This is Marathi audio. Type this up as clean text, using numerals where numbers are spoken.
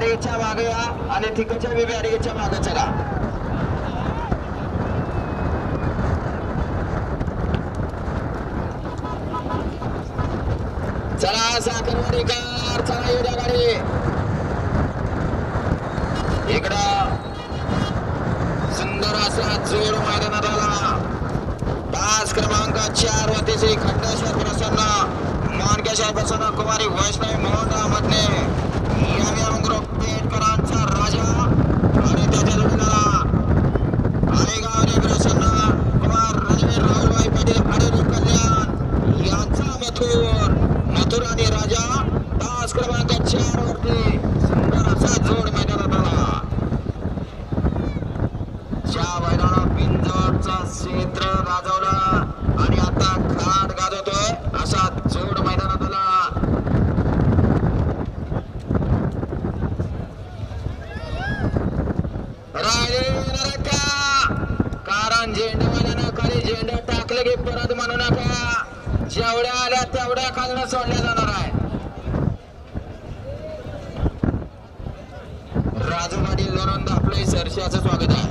बॅरिगेटच्या मागे या आणि तिकडच्या बी बॅरिगेटच्या मागे चला. चला साखरवाडीकर, चला येऊद्या गाडी इकडं. सुंदर असा जोड मैदानात आला. तास क्रमांक 4 वरती खंडेश्वर प्रसन्न मानकेश्वर प्रसन्न कुमारी वैष्णवी मोहनराव मधने पेटकरांचा राजा आणि त्याच्या जोडीला आळेगावचे प्रसन्न कुमार रणवीर राहुलभाई पाटील आडोली कल्याण यांचा मथुर आणि राजा. तास क्रमांक 4 वरती सुंदर असा जोड मैदानात आला. ज्या बैलाला पिंजरचा क्षेत्र गाजवला आणि आता घाट गाजवतोय असा जोड मैदानात आला. कारण झेंडावाल्यानं खाली झेंडा टाकले की परत म्हणू नका. जेवढ्या आल्या तेवढ्या खालनं सोडल्या जाणार आहे. राजू पाटील लोणंद आपलं सरशाचं स्वागत आहे.